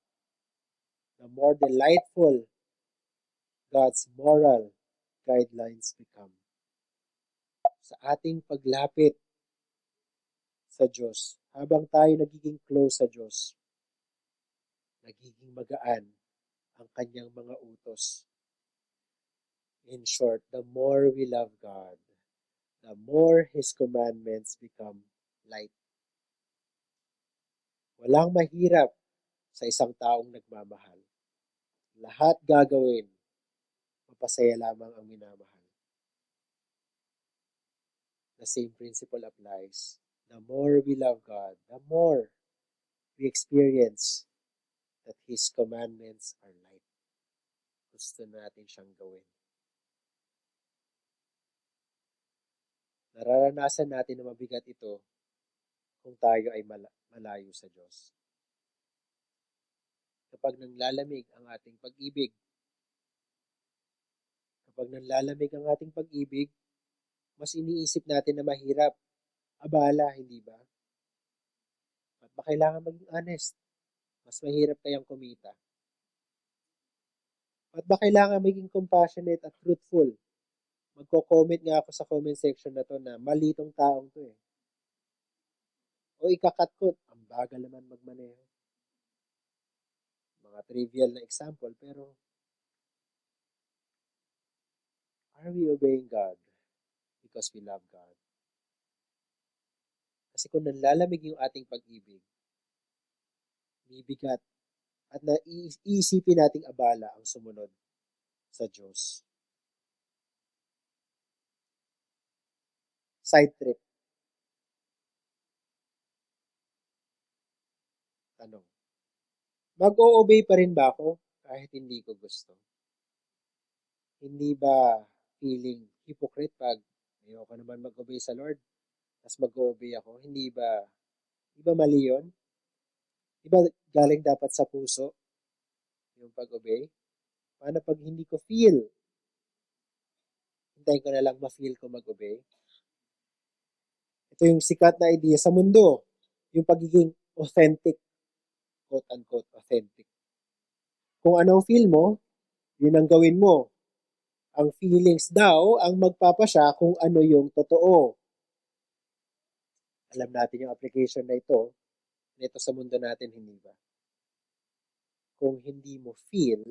the more delightful God's moral guidelines become. Sa ating paglapit sa Diyos, habang tayo nagiging close sa Diyos, nagiging magaan ang kanyang mga utos. In short, the more we love God, the more His commandments become light. Walang mahirap sa isang taong nagmamahal. Lahat gagawin, mapasaya lamang ang minamahal. The same principle applies. The more we love God, the more we experience that His commandments are light. Gusto natin siyang gawin. Nararanasan natin na mabigat ito kung tayo ay malayo sa Diyos. Kapag nanlalamig ang ating pag-ibig, mas iniisip natin na mahirap, abala, hindi ba? At ba kailangan maging honest? Mas mahirap kayang kumita. At ba kailangan maging compassionate at truthful? Magko-comment nga ako sa comment section na to na mali tong taong to eh. O ikakat ko, ang bagal naman magmaneho. Mga trivial na example, pero are we obeying God because we love God? Kasi kung nanlalamig yung ating pag-ibig, bibigat at naiisipin nating abala ang sumunod sa Diyos. Side trip. Tanong. Mag-o-obey pa rin ba ako kahit hindi ko gusto? Hindi ba feeling hypocrite pag ayoko naman mag-obey sa Lord, tapos mag-obey ako? Hindi ba mali yun? Di ba galing dapat sa puso yung pag-obey? Paano pag hindi ko feel? Hintayin ko na lang ma-feel ko mag-obey? Ito yung sikat na idea sa mundo, yung pagiging authentic, quote-unquote authentic. Kung anong feel mo, yun ang gawin mo. Ang feelings daw ang magpapasya kung ano yung totoo. Alam natin yung application na ito sa mundo natin, hindi ba? Kung hindi mo feel,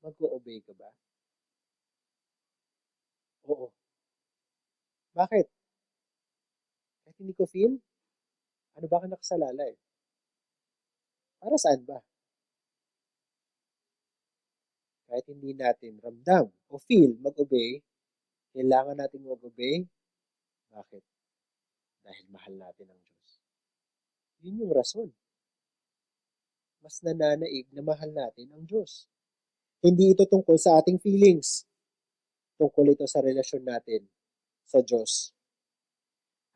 mag-o-obey ka ba? Oo. Bakit? Kahit hindi ko feel, ano ba ka nakasalalay? Para saan ba? Kahit hindi natin ramdam o feel mag-obey, kailangan natin mag-obey. Bakit? Dahil mahal natin ang Diyos. Yun yung rason. Mas nananaig na mahal natin ang Diyos. Hindi ito tungkol sa ating feelings. Tungkol ito sa relasyon natin sa Diyos.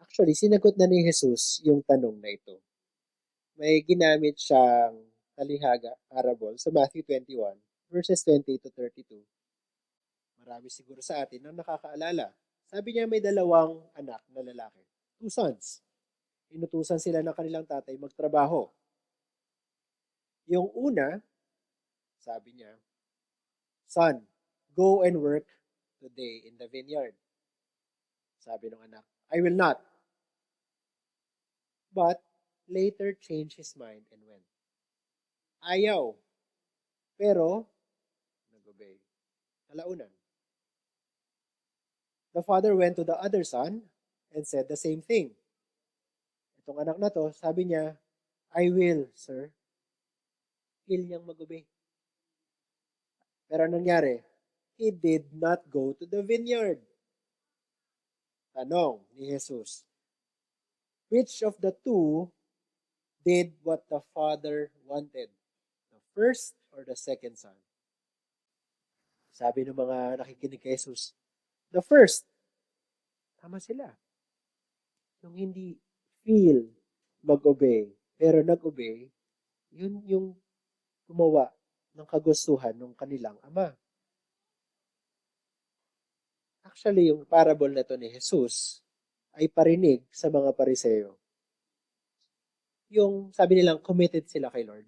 Actually, sinagot na ni Jesus yung tanong na ito. May ginamit siyang talihaga, parable, sa Matthew 21, verses 20 to 32. Marami siguro sa atin ang nakakaalala. Sabi niya may 2 anak na lalaki. 2 sons. Inutusan sila ng kanilang tatay magtrabaho. Yung una, sabi niya, "Son, go and work today in the vineyard." Sabi ng anak, "I will not." But later changed his mind and went. Ayaw. Pero, nag-obey. Kalaunan. The father went to the other son and said the same thing. Itong anak na to, sabi niya, "I will, sir." Feel niyang mag-obey. Pero nangyari, he did not go to the vineyard. Tanong ni Jesus, which of the two did what the father wanted? The first or the second son? Sabi ng mga nakikinig kay Jesus, the first. Tama sila. Yung hindi feel mag-obey, pero nag-obey, yun yung gumawa ng kagustuhan ng kanilang ama. Actually, yung parable na to ni Jesus ay parinig sa mga Pariseo. Yung sabi nilang committed sila kay Lord.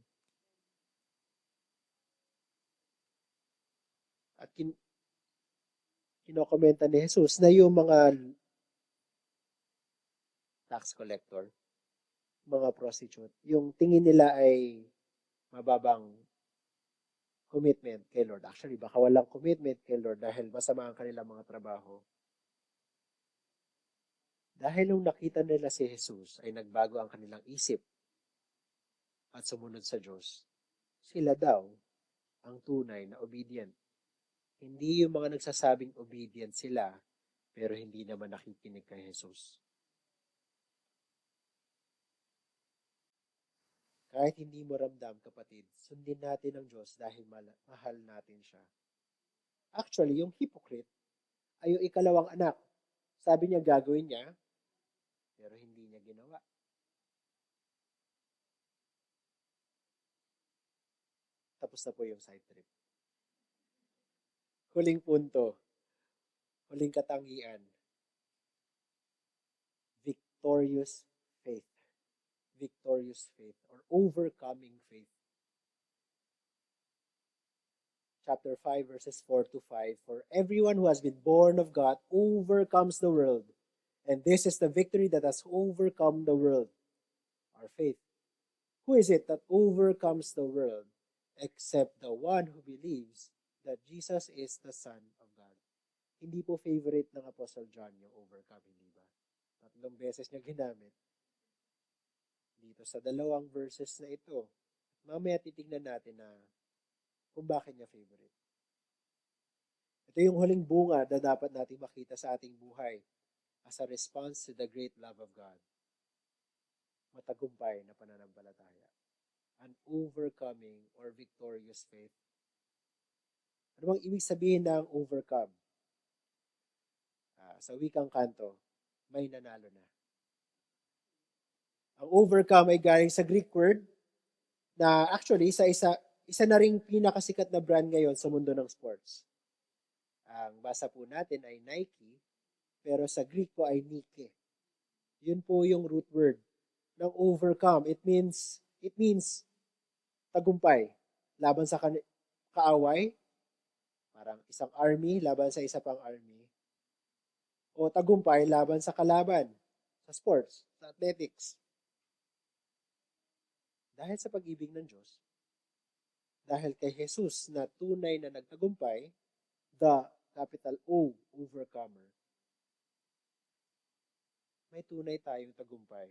At kinokomenta ni Jesus na yung mga tax collector, mga prostitute, yung tingin nila ay mababang commitment kay Lord. Actually, baka walang commitment kay Lord dahil masama ang kanilang mga trabaho. Dahil nung nakita nila si Jesus ay nagbago ang kanilang isip at sumunod sa Diyos, sila daw ang tunay na obedient. Hindi yung mga nagsasabing obedient sila pero hindi naman nakikinig kay Jesus. Kahit hindi mo ramdam, kapatid, sundin natin ang Diyos dahil mahal natin siya. Actually, yung hypocrite ay yung ikalawang anak. Sabi niya gagawin niya, pero hindi niya ginawa. Tapos na po yung side trip. Huling punto, huling katangian, victorious faith. Victorious faith or overcoming faith. Chapter 5 verses 4 to 5. For everyone who has been born of God overcomes the world. And this is the victory that has overcome the world. Our faith. Who is it that overcomes the world except the one who believes that Jesus is the Son of God? Hindi po favorite ng Apostle John yung overcome, hindi ba? 3 beses niya ginamit dito sa dalawang verses na ito. Mamaya titignan natin na kung bakit niya favorite. Ito yung huling bunga na dapat natin makita sa ating buhay as a response to the great love of God. Matagumpay na pananampalataya. An overcoming or victorious faith. Ano bang ibig sabihin ng overcome? Sa wikang kanto, may nanalo na. Ang overcome ay galing sa Greek word na actually isa na ring pinakasikat na brand ngayon sa mundo ng sports. Ang basa po natin ay Nike, pero sa Greek po ay Nike. Yun po yung root word ng overcome. It means tagumpay laban sa kaaway, parang isang army laban sa isa pang army, o tagumpay laban sa kalaban, sa sports, sa athletics. Dahil sa pag-ibig ng Diyos, dahil kay Jesus na tunay na nagtagumpay, the capital O, overcomer, may tunay tayong tagumpay.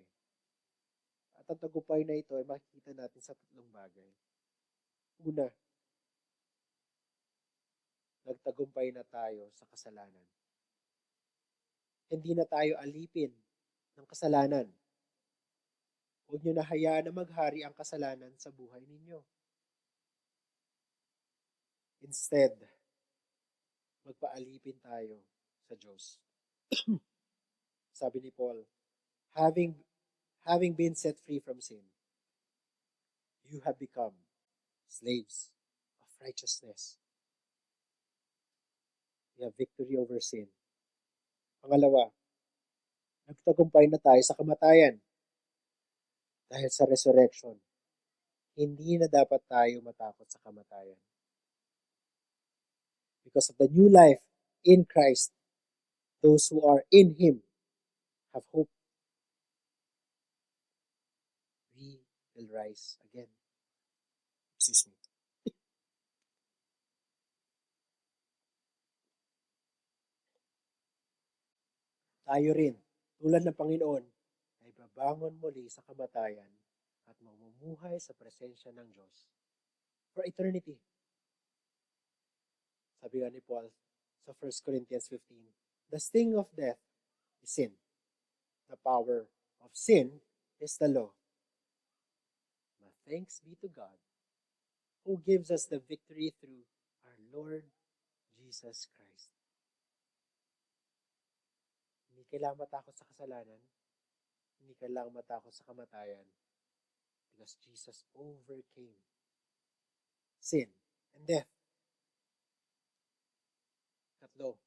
At ang tagumpay na ito ay makikita natin sa 3 bagay. Una, nagtagumpay na tayo sa kasalanan. Hindi na tayo alipin ng kasalanan. Huwag niyo na hayaan na maghari ang kasalanan sa buhay ninyo. Instead, magpaalipin tayo sa Diyos. Sabi ni Paul, having been set free from sin, you have become slaves of righteousness. You have victory over sin. Pangalawa, nagtagumpay na tayo sa kamatayan. Dahil sa resurrection, hindi na dapat tayo matakot sa kamatayan. Because of the new life in Christ, those who are in Him have hope. We will rise again. Excuse me. Tayo rin, tulad ng Panginoon, ay babangon muli sa kamatayan at mamumuhay sa presensya ng Diyos for eternity. Sabi nga ni Paul sa 1 Corinthians 15, the sting of death is sin. The power of sin is the law. But thanks be to God who gives us the victory through our Lord Jesus Christ. Hindi kailangang matakot sa kasalanan. Hindi kailangang matakot sa kamatayan. Because Jesus overcame sin and death. Tatlo,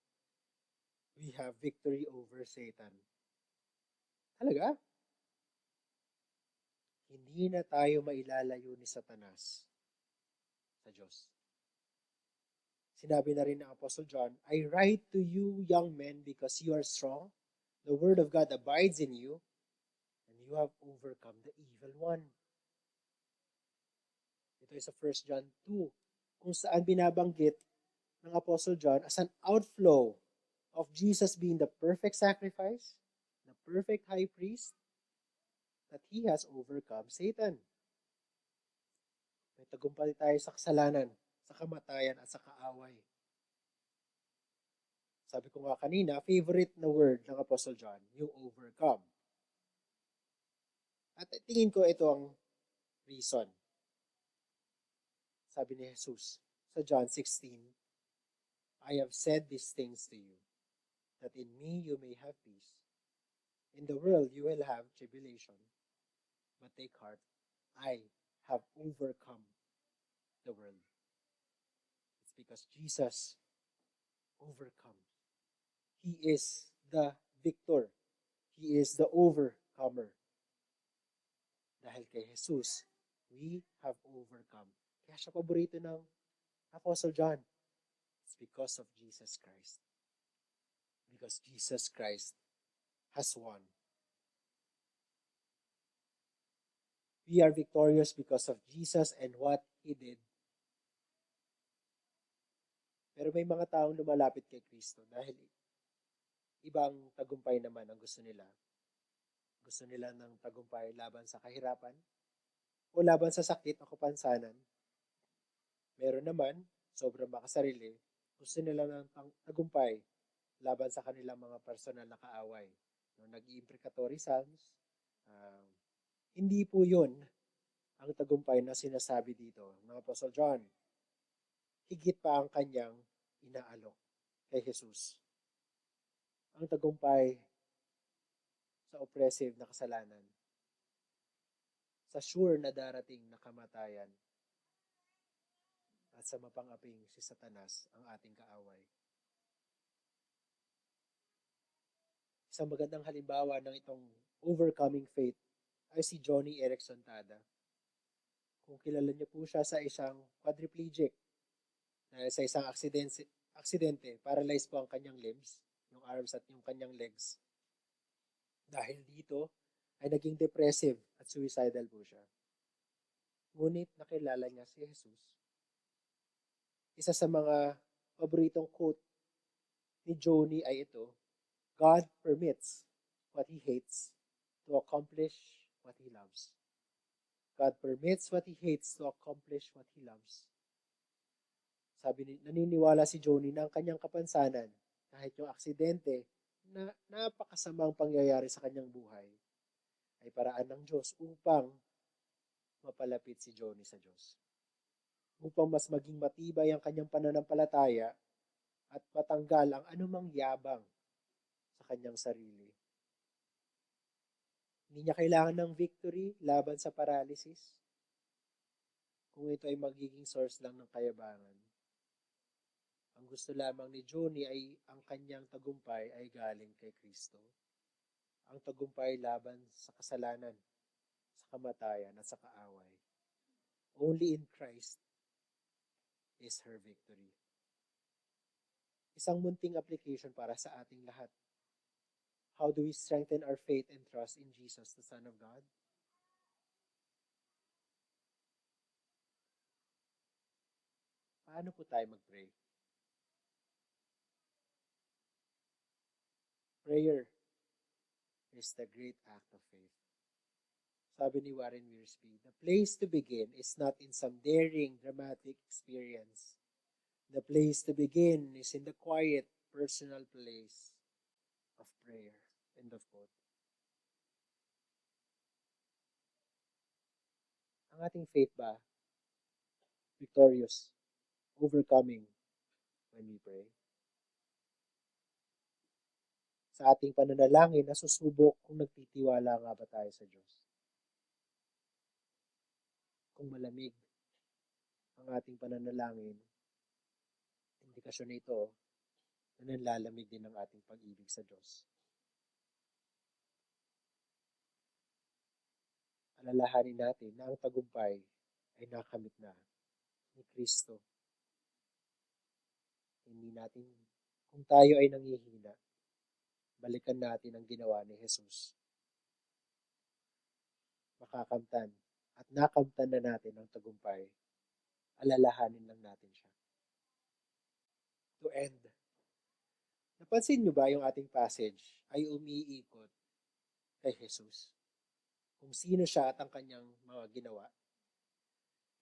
we have victory over Satan. Talaga? Hindi na tayo mailalayo ni Satanas sa Diyos. Sinabi na rin ng Apostle John, I write to you, young men, because you are strong. The word of God abides in you, and you have overcome the evil one. Ito ay sa 1 John 2. kung saan binabanggit ng Apostle John as an outflow of Jesus being the perfect sacrifice, the perfect high priest, that He has overcome Satan. May tagumpay tayo sa kasalanan, sa kamatayan, at sa kaaway. Sabi ko nga kanina, favorite na word ng Apostle John, yung overcome. At tingin ko ito ang reason. Sabi ni Jesus sa John 16, I have said these things to you, that in me you may have peace. In the world you will have tribulation, but take heart, I have overcome the world. It's because Jesus overcome. He is the victor. He is the overcomer. Dahil kay Jesus, we have overcome. Kaya siya paborito ng Apostle John. It's because of Jesus Christ. Because Jesus Christ has won. We are victorious because of Jesus and what He did. Pero may mga taong lumalapit kay Kristo dahil ibang tagumpay naman ang gusto nila. Gusto nila ng tagumpay laban sa kahirapan o laban sa sakit o kapansanan. Meron naman, sobrang makasarili, gusto nila ng tagumpay laban sa kanilang mga personal na kaaway. No, nag-imprecatory psalms, hindi po yun ang tagumpay na sinasabi dito ng Apostle John. Higit pa ang kanyang inaalok kay Jesus. Ang tagumpay sa oppressive na kasalanan, sa sure na darating na kamatayan, at sa mapang-aping si Satanas, ang ating kaaway. Isang magandang halimbawa ng itong overcoming faith ay si Johnny Erickson Tada. Kung kilala niyo po siya sa isang quadriplegic, sa isang aksidente, paralyzed po ang kanyang limbs, yung arms at yung kanyang legs. Dahil dito, ay naging depressive at suicidal po siya. Ngunit nakilala niya si Jesus. Isa sa mga paboritong quote ni Johnny ay ito, God permits what He hates to accomplish what He loves. God permits what He hates to accomplish what He loves. Naniniwala si Johnny na ang kanyang kapansanan, kahit yung aksidente na napakasamang pangyayari sa kanyang buhay, ay paraan ng Diyos upang mapalapit si Johnny sa Diyos. Upang mas maging matibay ang kanyang pananampalataya at patanggal ang anumang yabang sa kanyang sarili. Hindi niya kailangan ng victory laban sa paralysis kung ito ay magiging source lang ng kayabangan. Ang gusto lamang ni Johnny ay ang kanyang tagumpay ay galing kay Kristo. Ang tagumpay laban sa kasalanan, sa kamatayan at sa kaaway. Only in Christ is her victory. Isang munting application para sa ating lahat. How do we strengthen our faith and trust in Jesus, the Son of God? Paano po tayo mag-pray? Prayer is the great act of faith. Sabi ni Warren Wiersbe, the place to begin is not in some daring, dramatic experience. The place to begin is in the quiet, personal place of prayer. End of quote. Ang ating faith ba victorious, overcoming when we pray? Sa ating pananalangin, nasusubok kung nagtitiwala nga ba tayo sa Diyos. Kung malamig ang ating pananalangin, indikasyon nito na nanlalamig din ang ating pag-ibig sa Diyos. Alalahanin natin na ang tagumpay ay nakamit na ni Kristo. Hindi natin, kung tayo ay nangihina, balikan natin ang ginawa ni Jesus. Makakamtan at nakamtan na natin ang tagumpay. alalahanin lang natin siya. To end, napansin niyo ba yung ating passage ay umiikot kay Jesus? Kung sino siya at ang kanyang mga ginawa.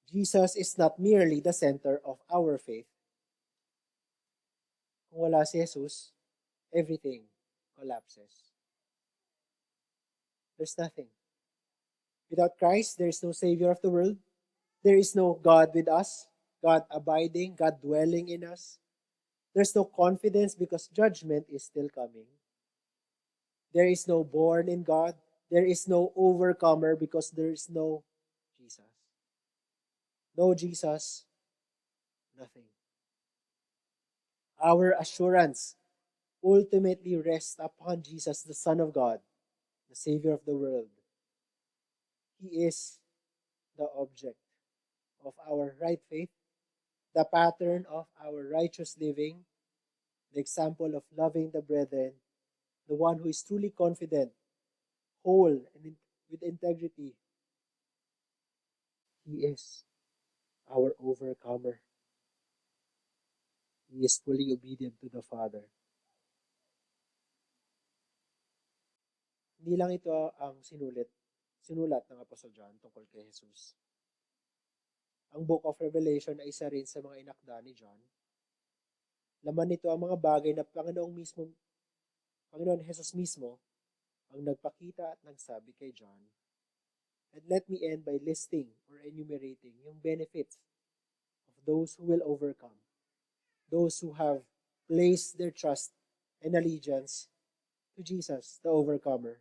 Jesus is not merely the center of our faith. Kung wala si Jesus, everything collapses. There's nothing. Without Christ, there is no Savior of the world. There is no God with us, God abiding, God dwelling in us. There's no confidence because judgment is still coming. There is no born in God. There is no overcomer because there is no Jesus. No Jesus, nothing. Our assurance ultimately rests upon Jesus, the Son of God, the Savior of the world. He is the object of our right faith, the pattern of our righteous living, the example of loving the brethren, the one who is truly confident, whole, and with integrity. He is our overcomer. He is fully obedient to the Father. Hindi lang ito ang sinulat ng Apostol John tungkol kay Jesus. Ang Book of Revelation ay isa rin sa mga inakda ni John. Laman nito ang mga bagay na Panginoon Jesus mismo ang nagpakita at nagsabi kay John. And let me end by listing or enumerating yung benefits of those who will overcome, those who have placed their trust and allegiance to Jesus, the overcomer.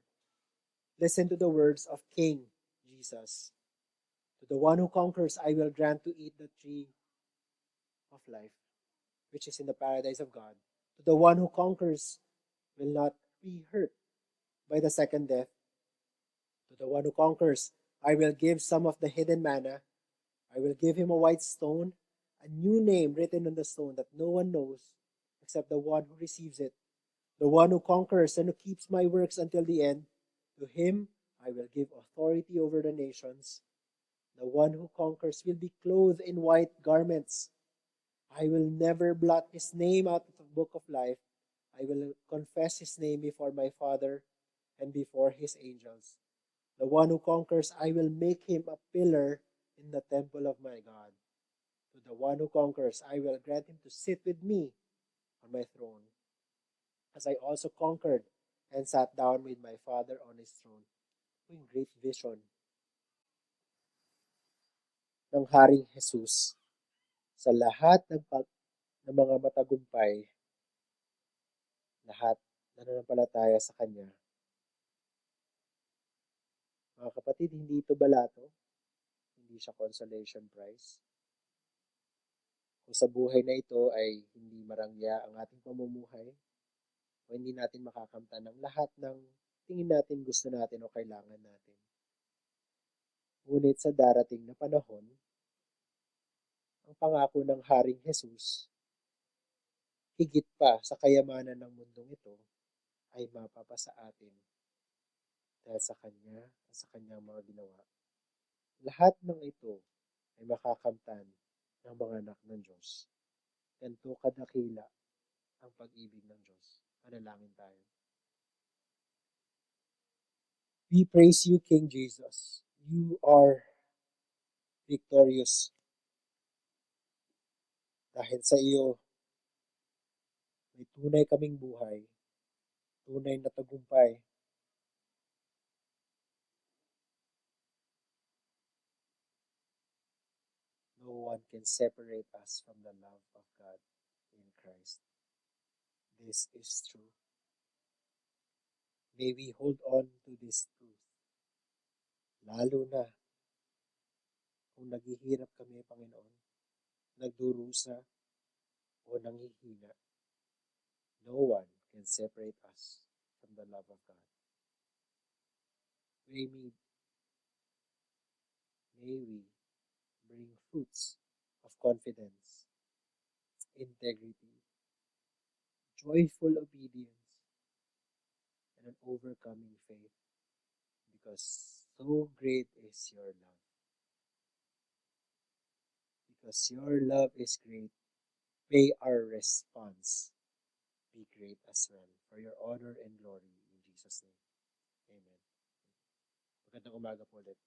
Listen to the words of King Jesus. To the one who conquers, I will grant to eat the tree of life, which is in the paradise of God. To the one who conquers will not be hurt by the second death. To the one who conquers, I will give some of the hidden manna. I will give him a white stone, a new name written on the stone that no one knows except the one who receives it. The one who conquers and who keeps my works until the end, to him I will give authority over the nations. The one who conquers will be clothed in white garments. I will never blot his name out of the book of life. I will confess his name before my Father and before his angels. The one who conquers, I will make him a pillar in the temple of my God. To the one who conquers, I will grant him to sit with me on my throne, as I also conquered and sat down with my Father on his throne. Yung great vision ng Haring Jesus sa lahat ng mga matagumpay, lahat na nanampalataya sa Kanya. Mga kapatid, hindi ito balato, hindi siya consolation prize. Kung sa buhay na ito ay hindi marangya ang ating pamumuhay, o hindi natin makakamtan ng lahat ng tingin natin gusto natin o kailangan natin. Ngunit sa darating na panahon, ang pangako ng Haring Jesus, higit pa sa kayamanan ng mundong ito, ay mapapasa atin dahil sa Kanya at sa Kanyang mga ginawa. Lahat ng ito ay makakamtan ng mga anak ng Diyos. Ganito kadakila ang pag-ibig ng Diyos. Manalangin tayo. We praise you, King Jesus. You are victorious. Dahil sa iyo, may tunay kaming buhay, tunay na tagumpay. No one can separate us from the love of God in Christ. This is true. May we hold on to this truth. Lalo na kung naghihirap kami, Panginoon, nagdurusa o nanghihina. No one can separate us from the love of God. May we bring fruits of confidence, integrity, joyful obedience, and an overcoming faith, because so great is your love. because your love is great, may our response be great as well for your honor and glory in Jesus' name. Amen. Magandang umaga po ulit.